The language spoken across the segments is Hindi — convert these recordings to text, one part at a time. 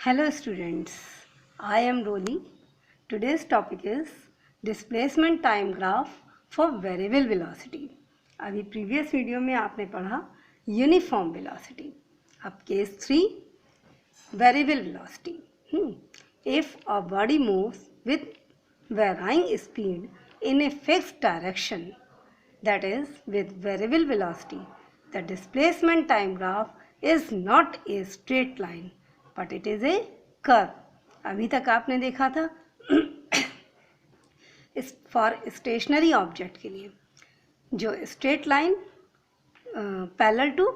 Hello students, I am Roli. Today's topic is displacement time graph for variable velocity. अभी previous वीडियो में आपने पढ़ा यूनिफॉर्म वेलोसिटी. अब case 3 variable velocity. If a body moves with varying speed in a fixed direction, that is with variable velocity, the displacement time graph is not a straight line but it is a curve. अभी तक आपने देखा था फॉर स्टेशनरी ऑब्जेक्ट के लिए जो straight line parallel to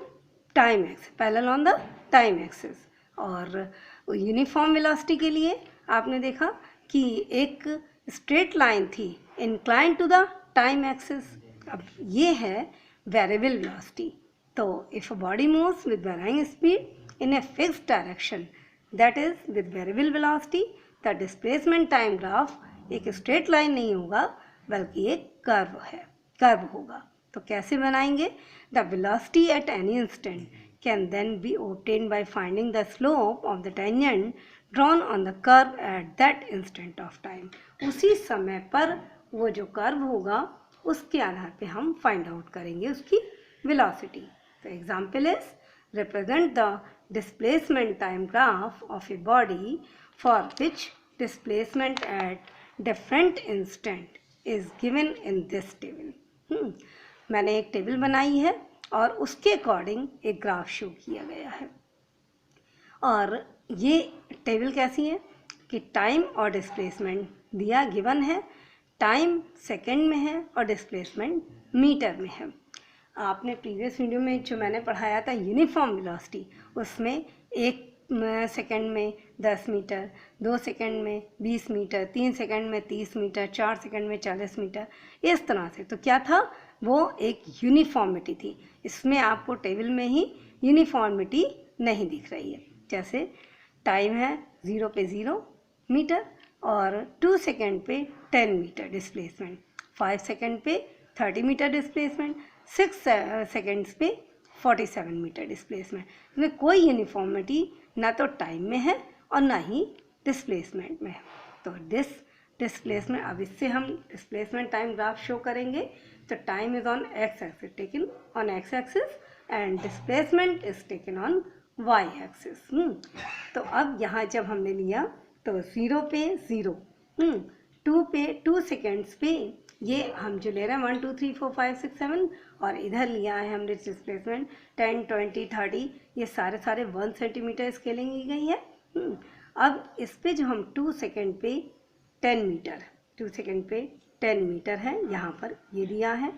time x parallel on the time axis, और यूनिफॉर्म वेलोसिटी के लिए आपने देखा कि एक स्ट्रेट लाइन थी incline to the time axis. अब ये है वेरिएबल वेलोसिटी. तो if a body moves with varying speed in a fixed direction, that is with variable velocity, the displacement time graph एक स्ट्रेट लाइन नहीं होगा बल्कि एक कर्व होगा. तो कैसे बनाएंगे? The velocity at any instant can then be obtained by finding the slope of the tangent drawn on the curve at that instant of time. उसी समय पर वो जो कर्व होगा उसके आधार पे हम फाइंड आउट करेंगे उसकी वेलोसिटी. तो example is represent the displacement time graph of a body for which displacement at different instant is given in this table. मैंने एक टेबल बनाई है और उसके अकॉर्डिंग एक ग्राफ शो किया गया है. और ये टेबल कैसी है कि टाइम और डिस्प्लेसमेंट दिया गिवन है. टाइम सेकंड में है और डिस्प्लेसमेंट मीटर में है. आपने प्रीवियस वीडियो में जो मैंने पढ़ाया था यूनिफॉर्म वेलोसिटी, उसमें 1 सेकंड में 10 मीटर, 2 सेकंड में 20 मीटर, 3 सेकंड में 30 मीटर, 4 सेकंड में 40 मीटर, इस तरह से. तो क्या था? वो एक यूनिफॉर्मिटी थी. इसमें आपको टेबल में ही यूनिफॉर्मिटी नहीं दिख रही है. जैसे टाइम है 0 पे 0 मीटर और 2 सेकंड पे 10 मीटर डिस्प्लेसमेंट, 5 सेकंड पे 30 मीटर डिस्प्लेसमेंट, 6 सेकेंड्स पे 47 मीटर डिस्प्लेसमेंट. इसमें कोई यूनिफॉर्मिटी ना तो टाइम में है और ना ही डिस्प्लेसमेंट में है. तो डिस्प्लेसमेंट, अब इससे हम डिस्प्लेसमेंट टाइम ग्राफ शो करेंगे. तो time is on x axis, taken on x axis, and displacement is taken on Y axis. तो अब यहाँ जब हमने लिया तो 0 पे 0, 2 पे 2 सेकेंड्स पे ये हम जो ले रहे हैं 1 2 3 4 5 6 7, और इधर लिया है हमने डिस्प्लेसमेंट 10 20 30, ये सारे 1 सेंटीमीटर स्केलिंग की गई है. अब इस पे जो हम 2 सेकेंड पे 10 मीटर, 2 सेकेंड पे 10 मीटर है यहाँ पर ये दिया है.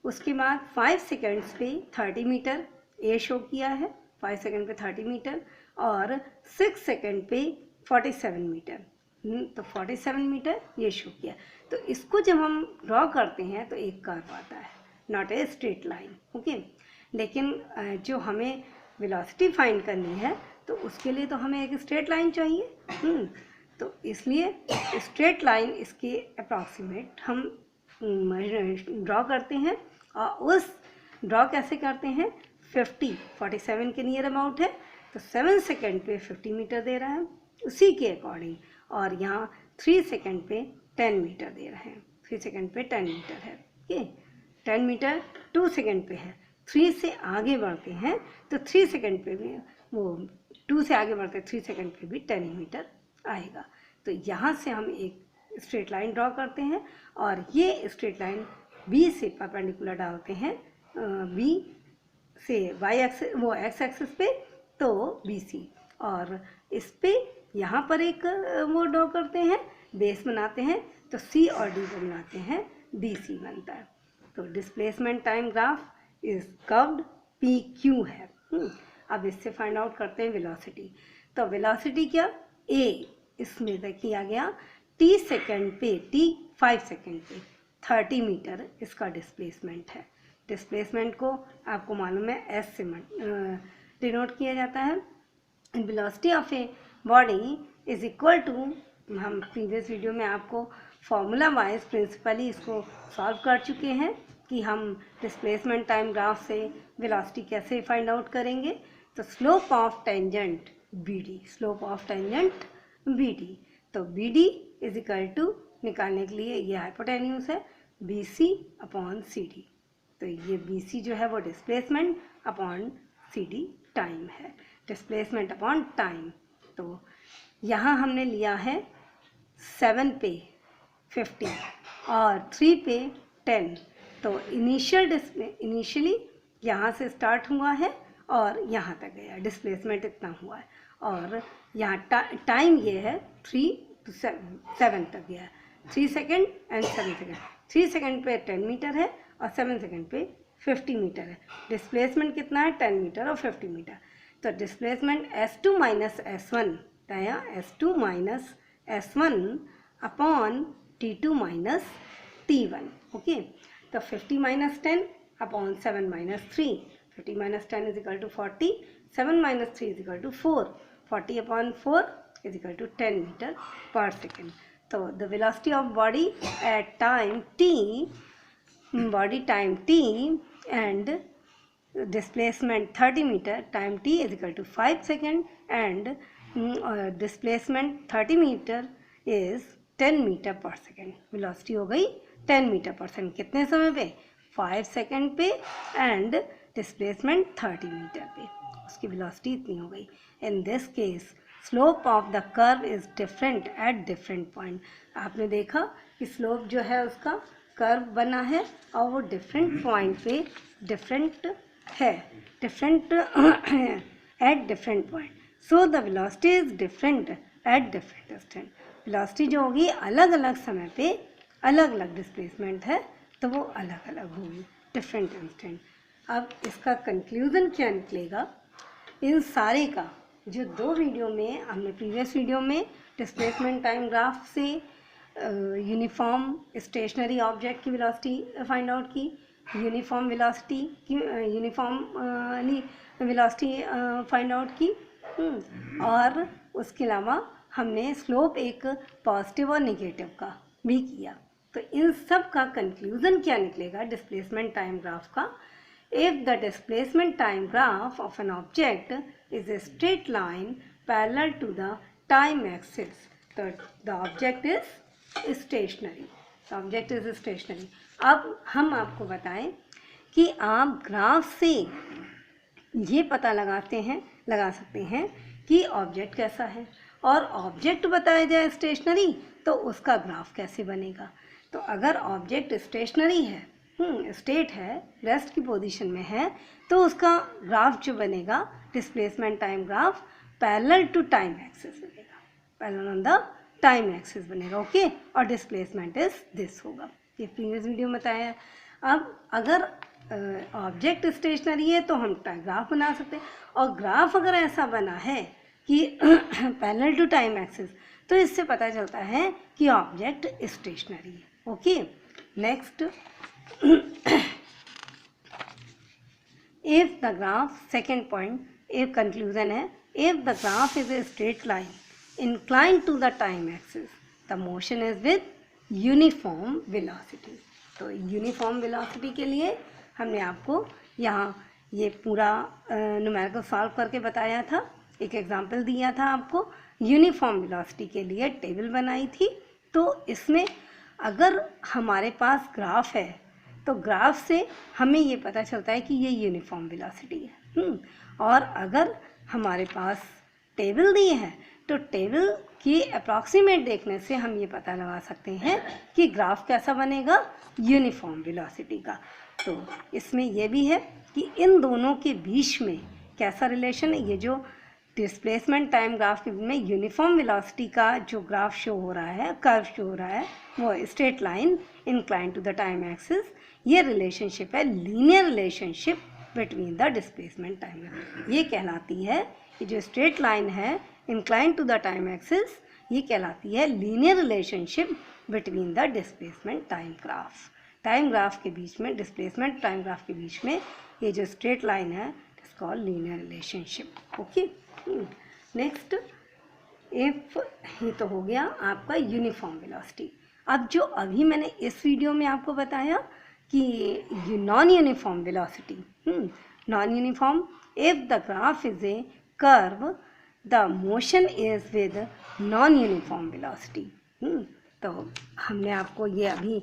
उसके बाद 5 सेकेंड्स पे 30 मीटर ये शो किया है, 5 सेकेंड पे 30 मीटर, और 6 सेकेंड पे 47 मीटर. तो 47 मीटर ये शो किया. तो इसको जब हम ड्रॉ करते हैं तो एक कर्व आता है, not a straight line. Okay, लेकिन जो हमें वेलोसिटी फाइंड करनी है तो उसके लिए तो हमें एक स्ट्रेट लाइन चाहिए. तो इसलिए स्ट्रेट लाइन इसके अप्रॉक्सीमेट हम ड्रॉ करते हैं. और उस ड्रॉ कैसे करते हैं? 47 के नियर अबाउट है तो 7 सेकेंड पे 50 मीटर दे रहा है उसी के अकॉर्डिंग, और यहाँ 3 सेकेंड पे 10 मीटर दे रहे हैं. 3 सेकेंड पे 10 मीटर है. ओके, 10 मीटर 2 सेकेंड पे है. 3 से आगे बढ़ते हैं तो 3 सेकेंड पे भी वो 2 से आगे बढ़ते हैं 3 सेकेंड पे भी 10 मीटर आएगा. तो यहाँ से हम एक स्ट्रेट लाइन ड्रॉ करते हैं और ये स्ट्रेट लाइन बी से परपेंडिकुलर डालते हैं. बी से वाई एक्सिस, वो एक्स एक्सिस पे, तो बी सी, और इस पे यहाँ पर एक वो ड्रॉ करते हैं, बेस बनाते हैं, तो सी और डी को बनाते हैं, डी सी बनता है. तो displacement time graph is curved P Q है. अब इससे फाइंड आउट करते हैं वेलोसिटी. तो वेलोसिटी क्या? ए इसमें किया गया टी सेकेंड पे, टी 5 सेकेंड पे 30 मीटर इसका डिस्प्लेसमेंट है. डिस्प्लेसमेंट को आपको मालूम है एस से डिनोट किया जाता है. Velocity of a body is equal to, हम प्रीवियस वीडियो में आपको फॉर्मूला वाइज प्रिंसिपली इसको सॉल्व कर चुके हैं कि हम डिस्प्लेसमेंट टाइम ग्राफ से वेलोसिटी कैसे फाइंड आउट करेंगे. तो slope of tangent BD, slope of tangent BD। तो BD इज इक्वल टू, निकालने के लिए ये हाइपोटेन्यूज है, BC अपॉन CD। तो ये BC जो है वो डिस्प्लेसमेंट अपॉन CD टाइम है, डिस्प्लेसमेंट अपॉन टाइम। तो यहाँ हमने लिया है 7 पे 50 और 3 पे 10। तो इनिशियली यहाँ से स्टार्ट हुआ है और यहाँ तक गया, डिस्प्लेसमेंट इतना हुआ है, और यहाँ टाइम ये है 3 to 7 तक गया, 3 सेकेंड एंड 7 सेकेंड। 3 सेकेंड पे 10 मीटर है और 7 सेकेंड पे 50 मीटर है। डिस्प्लेसमेंट कितना है, 10 मीटर और 50 मीटर। तो डिस्प्लेसमेंट S2 माइनस S1 या S2 minus S1 upon T2 minus T1। Okay, तो 50 minus 10 upon 7 minus 3, 50 minus 10 is equal to 40, 7 minus 3 is equal to 4, 40 upon 4 is equal to 10 metre पर सेकेंड। तो the velocity of body at time t, body time t and displacement 30 meter time t is equal to 5 second and displacement 30 meter is 10 meter per second। velocity हो गई 10 meter per second कितने समय पे, 5 सेकेंड पे, एंड डिस्प्लेसमेंट 30 मीटर पे, उसकी velocity इतनी हो गई। In this case slope of the curve is different at different point. आपने देखा कि स्लोप जो है उसका कर्व बना है और वो डिफरेंट पॉइंट पे डिफरेंट है, different at different point. So the velocity is different at different distance. Velocity जो होगी अलग अलग समय पे अलग अलग डिस्प्लेसमेंट है, तो वो अलग अलग होगी, डिफरेंट इंस्टेंट। अब इसका कंक्लूजन क्या निकलेगा, इन सारे का जो 2 वीडियो में हमने प्रीवियस वीडियो में डिस्प्लेसमेंट टाइम ग्राफ से यूनिफॉर्म स्टेशनरी ऑब्जेक्ट की वेलोसिटी फाइंड आउट की, यूनिफॉर्म वेलोसिटी की, यूनिफॉर्म वेलोसिटी फाइंड आउट की, और उसके अलावा हमने स्लोप एक पॉजिटिव और नेगेटिव का भी किया। तो इन सब का कंक्लूजन क्या निकलेगा डिस्प्लेसमेंट टाइम ग्राफ का, if the displacement time graph of an object is a straight line parallel to the time axis, the object is stationary, the object is stationary। अब हम आपको बताएं कि आप ग्राफ से ये पता लगा सकते हैं कि ऑब्जेक्ट कैसा है, और ऑब्जेक्ट बताया जाए स्टेशनरी तो उसका ग्राफ कैसे बनेगा। तो अगर ऑब्जेक्ट स्टेशनरी है, स्टेट है, रेस्ट की पोजीशन में है, तो उसका ग्राफ जो बनेगा displacement time graph parallel to time axis बनेगा, parallel on the time axis बनेगा। ओके, और डिस्प्लेसमेंट इज दिस होगा, ये प्रीवियस वीडियो में बताया है। अब अगर ऑब्जेक्ट स्टेशनरी है तो हम ग्राफ बना सकते हैं, और ग्राफ अगर ऐसा बना है कि पैरेलल टू टाइम एक्सिस, तो इससे पता चलता है कि ऑब्जेक्ट स्टेशनरी है। Okay, next, if the graph, second point, if conclusion है, if the graph is a straight line inclined to the time axis, the motion is with uniform velocity। तो uniform velocity के लिए हमने आपको यहाँ ये पूरा न्यूमेरिकल सॉल्व करके बताया था, एक एग्जांपल दिया था आपको, यूनिफॉर्म वेलोसिटी के लिए टेबल बनाई थी। तो इसमें अगर हमारे पास ग्राफ है तो ग्राफ से हमें ये पता चलता है कि ये यूनिफॉर्म वेलोसिटी है, और अगर हमारे पास टेबल दी है तो टेबल की अप्रॉक्सीमेट देखने से हम ये पता लगा सकते हैं कि ग्राफ कैसा बनेगा, यूनिफॉर्म वेलोसिटी का। तो इसमें यह भी है कि इन दोनों के बीच में कैसा रिलेशन है, ये जो डिस्प्लेसमेंट टाइम ग्राफ के में यूनिफॉर्म वेलोसिटी का जो ग्राफ शो हो रहा है, कर्व शो हो रहा है, वो straight line inclined to the time axis, ये रिलेशनशिप है linear relationship between the displacement time. ये कहलाती है कि जो स्ट्रेट लाइन है inclined to the time axis, ये कहलाती है linear relationship between the displacement time graph. Time graph के बीच में, डिस्प्लेसमेंट टाइम ग्राफ के बीच में ये जो स्ट्रेट लाइन है it's called linear relationship. Okay, next, if ये तो हो गया आपका यूनिफॉर्म वेलोसिटी। अब जो अभी मैंने इस वीडियो में आपको बताया कि non uniform velocity, non uniform, if the graph is a curve the motion is with non uniform velocity. तो हमने आपको ये अभी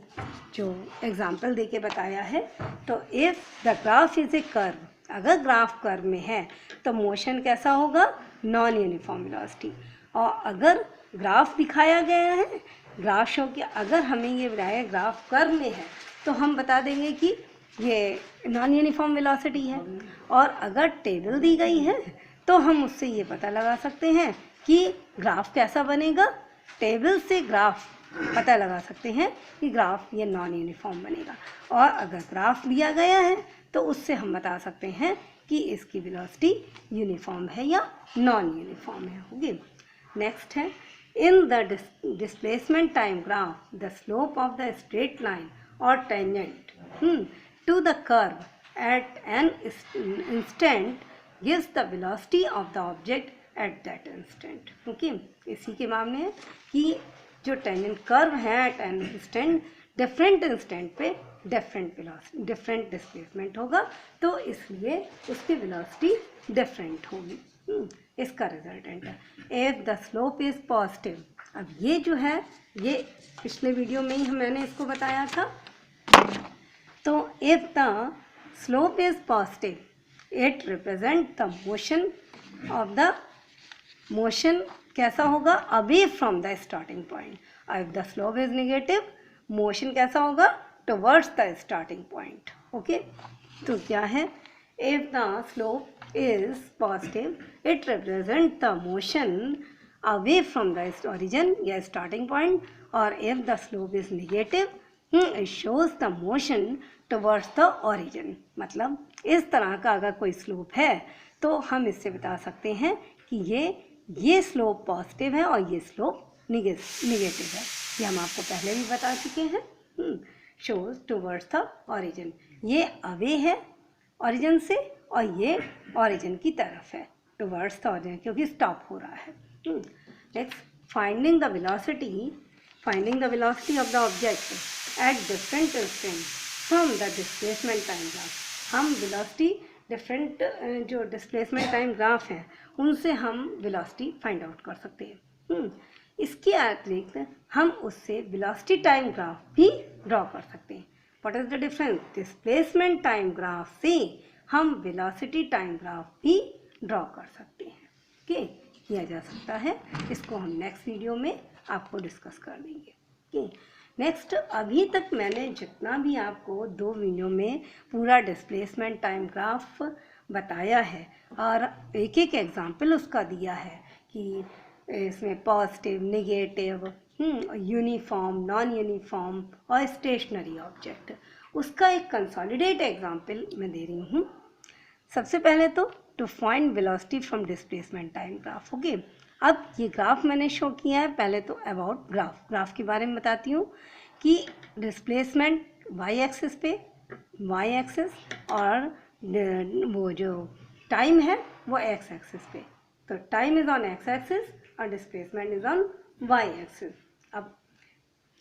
जो एग्जाम्पल देके बताया है, तो if the graph is a curve, अगर ग्राफ कर्व में है तो मोशन कैसा होगा, नॉन यूनिफॉर्म वेलोसिटी। और अगर ग्राफ दिखाया गया है, ग्राफ शो कि अगर हमें ये बताया ग्राफ कर्व में है तो हम बता देंगे कि ये नॉन यूनिफॉर्म वेलोसिटी है। और अगर टेबल दी गई है तो हम उससे ये पता लगा सकते हैं कि ग्राफ कैसा बनेगा। टेबल से ग्राफ पता लगा सकते हैं कि ग्राफ ये नॉन यूनिफॉर्म बनेगा। और अगर ग्राफ दिया गया है तो उससे हम बता सकते हैं कि इसकी वेलोसिटी यूनिफॉर्म है या नॉन यूनिफॉर्म है। ओके, नेक्स्ट है in the displacement time graph the slope of the straight line और tangent to the curve at an instant gives the velocity of the object at that instant. Okay, इसी के मामले है कि जो टेंजेंट कर्व है at an instant, different instant पे डिफरेंट वेलोसिटी, डिफरेंट डिस्प्लेसमेंट होगा, तो इसलिए उसकी वेलोसिटी डिफरेंट होगी। इसका रिजल्टेंट है if the slope is positive. अब ये जो है ये पिछले वीडियो में ही मैंने इसको बताया था। तो if the slope is positive it represent the motion of the motion कैसा होगा, away from the starting point. If the slope is negative, motion कैसा होगा, towards the starting point. Okay, तो क्या है, if the slope is positive it represent the motion away from the origin या स्टार्टिंग पॉइंट। और if the slope is negative it shows the motion towards the origin. मतलब इस तरह का अगर कोई स्लोप है तो हम इससे बता सकते हैं कि ये स्लोप पॉजिटिव है और ये स्लोप निगेटिव है। ये हम आपको पहले भी बता चुके हैं। शोज टुवर्ड्स द ओरिजिन, ये अवे है ओरिजिन से और ये ओरिजिन की तरफ है, टुवर्ड्स द ओरिजिन, क्योंकि स्टॉप हो रहा है। Next, finding the velocity of the object at different instant from the displacement time graph. हम वेलोसिटी डिफरेंट जो डिस्प्लेसमेंट टाइम ग्राफ है उनसे हम वेलोसिटी फाइंड आउट कर सकते हैं। इसके अतिरिक्त हम उससे वेलोसिटी टाइम ग्राफ भी ड्रॉ कर सकते हैं। What is the difference, displacement time graph से हम वेलोसिटी टाइम ग्राफ भी ड्रॉ कर सकते हैं। ओके, किया जा सकता है। इसको हम नेक्स्ट वीडियो में आपको डिस्कस कर देंगे। ओके, नेक्स्ट, अभी तक मैंने जितना भी आपको 2 वीडियो में पूरा डिस्प्लेसमेंट टाइम ग्राफ बताया है और एक एक एग्जाम्पल उसका दिया है कि इसमें positive, negative, uniform, non uniform और स्टेशनरी ऑब्जेक्ट, उसका एक कंसोलिडेट एग्जाम्पल मैं दे रही हूँ। सबसे पहले तो to find velocity from displacement time graph. Okay, अब ये ग्राफ मैंने शो किया है। पहले तो अबाउट ग्राफ के बारे में बताती हूँ कि डिस्प्लेसमेंट वाई एक्सिस पे, वाई एक्सिस, और वो जो टाइम है वो एक्स एक्सिस पे। तो time is on x axis और displacement is on Y axis. अब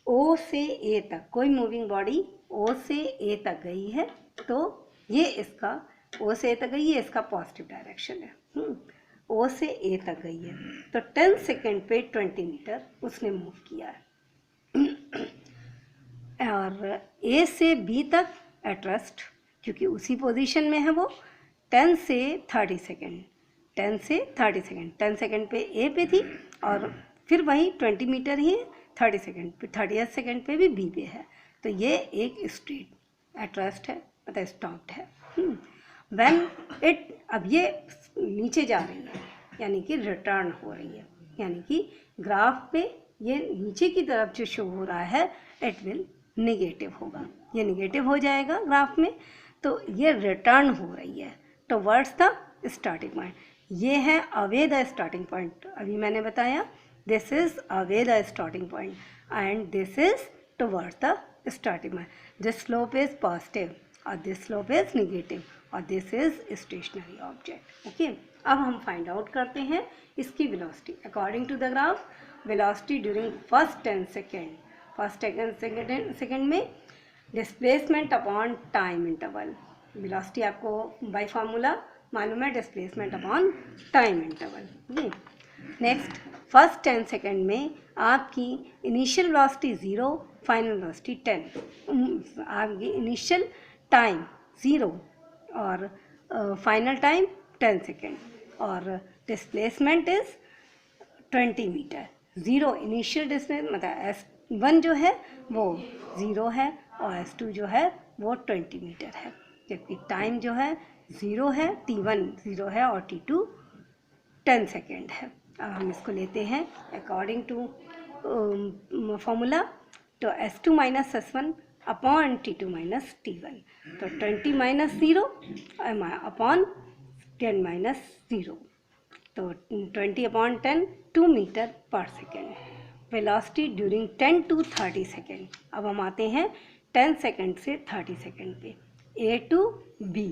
ओ से ए तक कोई मूविंग बॉडी ओ से ए तक गई है तो ये इसका ओ से ए तक गई है, इसका पॉजिटिव डायरेक्शन है। ओ से ए तक गई है तो 10 सेकेंड पे 20 मीटर उसने मूव किया है। और ए से बी तक एट रेस्ट, क्योंकि उसी पोजीशन में है वो, 10 से 30 सेकेंड, 10 से 30 सेकेंड, 10 सेकेंड पे ए पे थी और फिर वही 20 मीटर ही 30 सेकेंड पे, 30 सेकेंड पे भी बी पे है। तो ये एक स्ट्रेट एट रेस्ट है, मतलब स्टॉप्ड है। व्हेन इट, अब ये नीचे जा रही है यानी कि रिटर्न हो रही है, यानी कि ग्राफ पे ये नीचे की तरफ जो शो हो रहा है इट विल नेगेटिव होगा, ये नेगेटिव हो जाएगा ग्राफ में। तो ये रिटर्न हो रही है टुवर्ड्स द स्टार्टिंग पॉइंट। ये है अवे द स्टार्टिंग पॉइंट, अभी मैंने बताया this is away the starting point and this is towards the starting point. This slope is positive और दिस स्लोप इज नेगेटिव और this is stationary object. Okay, अब हम फाइंड आउट करते हैं इसकी velocity according to the graph. Velocity during first 10 second, first 10 second में displacement upon time interval. Velocity आपको बाय फार्मूला मालूम है डिस्प्लेसमेंट अपॉन टाइम इंटरवल। ये नेक्स्ट फर्स्ट 10 सेकेंड में आपकी इनिशियल वेलोसिटी 0, फाइनल वेलोसिटी 10, आपकी इनिशियल टाइम 0 और फाइनल टाइम 10 सेकेंड, और displacement is 20 metre. 0 initial displacement मतलब S1 जो है वो 0 है और S2 जो है वो 20 मीटर है, जबकि टाइम जो है 0 है, T1 0 है और T2 10 सेकेंड है। अब हम इसको लेते हैं अकॉर्डिंग टू फॉर्मूला, तो S2 minus S1 upon T2 minus T1, तो 20 माइनस 0 अपॉन 10 माइनस 0, तो 20 अपॉन 10 2 मीटर पर second. Velocity during 10 to 30 second. अब हम आते हैं 10 सेकेंड से 30 सेकेंड पे, A to B।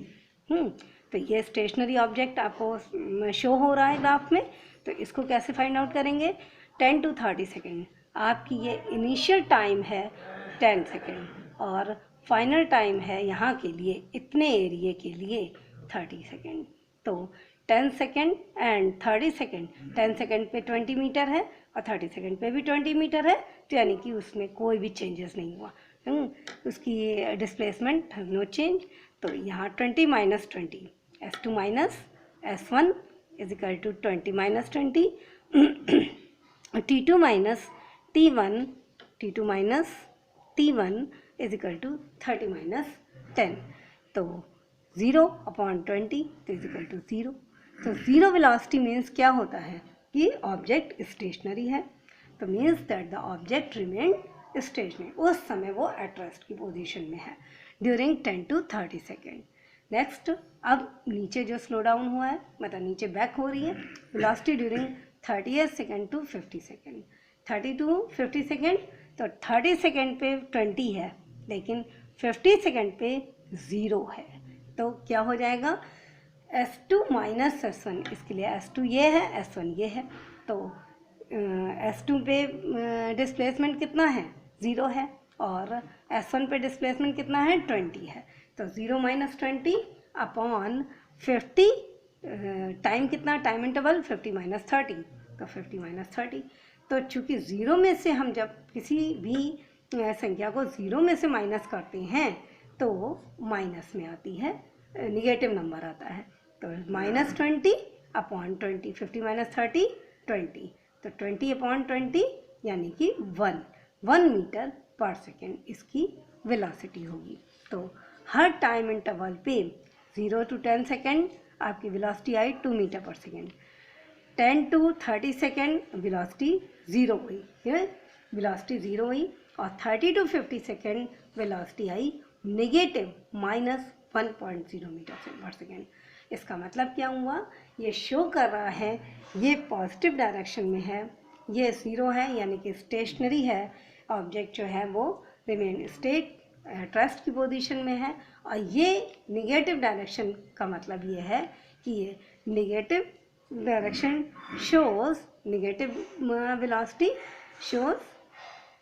तो ये स्टेशनरी ऑब्जेक्ट आपको शो हो रहा है ग्राफ में, तो इसको कैसे फाइंड आउट करेंगे? 10 to 30 सेकेंड, आपकी ये इनिशियल टाइम है 10 सेकेंड और फाइनल टाइम है यहाँ के लिए इतने एरिए के लिए 30 सेकेंड। तो 10 सेकेंड एंड 30 सेकेंड, 10 सेकेंड पे 20 मीटर है और 30 सेकेंड पे भी 20 मीटर है, तो यानी कि उसमें कोई भी चेंजेस नहीं हुआ, उसकी डिस्प्लेसमेंट नो चेंज। तो यहाँ 20 minus 20, S2 minus S1 is equal to 20 minus 20, T2 minus T1, T2 minus T1 is equal to 30 minus 10, तो 0 अपॉन 20 तो इज इक्वल टू 0। तो ज़ीरो वेलोसिटी मीन्स क्या होता है कि ऑब्जेक्ट स्टेशनरी है, तो means that the object remain stationery, उस समय वो एट रेस्ट की पोजीशन में है ड्यूरिंग 10 to 30 सेकेंड। नेक्स्ट, अब नीचे जो स्लो डाउन हुआ है मतलब नीचे बैक हो रही है, velocity during 30 second to 50 second, 30 to 50 second, तो 30 सेकेंड पे 20 है लेकिन 50 सेकेंड पे 0 है, तो क्या हो जाएगा? S2 माइनस S1, इसके लिए S2 ये है, S1 ये है, तो S2 पे डिस्प्लेसमेंट कितना है? 0 है, और S1 पे डिस्प्लेसमेंट कितना है? 20 है, तो 0 माइनस 20 अपॉन 50, टाइम कितना? टाइम इंटरवल 50 माइनस 30, तो 50 माइनस 30। तो चूँकि 0 में से हम जब किसी भी संख्या को 0 में से माइनस करते हैं तो माइनस में आती है, निगेटिव नंबर आता है, तो माइनस 20 अपॉन 20, 50 माइनस 30 20, तो 20 अपॉन 20 यानी कि 1 मीटर पर सेकेंड इसकी वेलोसिटी होगी। तो हर टाइम इंटरवल पे 0 to 10 सेकेंड आपकी वेलोसिटी आई 2 मीटर पर सेकेंड, 10 to 30 सेकेंड वेलोसिटी 0 हुई, वेलोसिटी 0 हुई, और 30 to 50 सेकेंड वेलोसिटी आई नेगेटिव माइनस 1.0 मीटर पर सेकेंड। इसका मतलब क्या हुआ? ये शो कर रहा है ये पॉजिटिव डायरेक्शन में है, ये 0 है यानी कि स्टेशनरी है, ऑब्जेक्ट जो है वो रिमेन स्टेट ट्रस्ट की पोजीशन में है, और ये निगेटिव डायरेक्शन का मतलब ये है कि ये negative direction shows negative velocity shows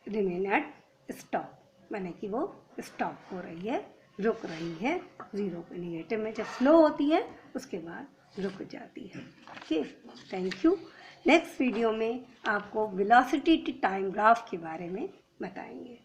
remain at stop, माने कि वो स्टॉप हो रही है, रुक रही है 0 पे, निगेटिव में जब स्लो होती है उसके बाद रुक जाती है। Okay, thank you. Next video में आपको वेलोसिटी टाइम ग्राफ के बारे में बताएंगे।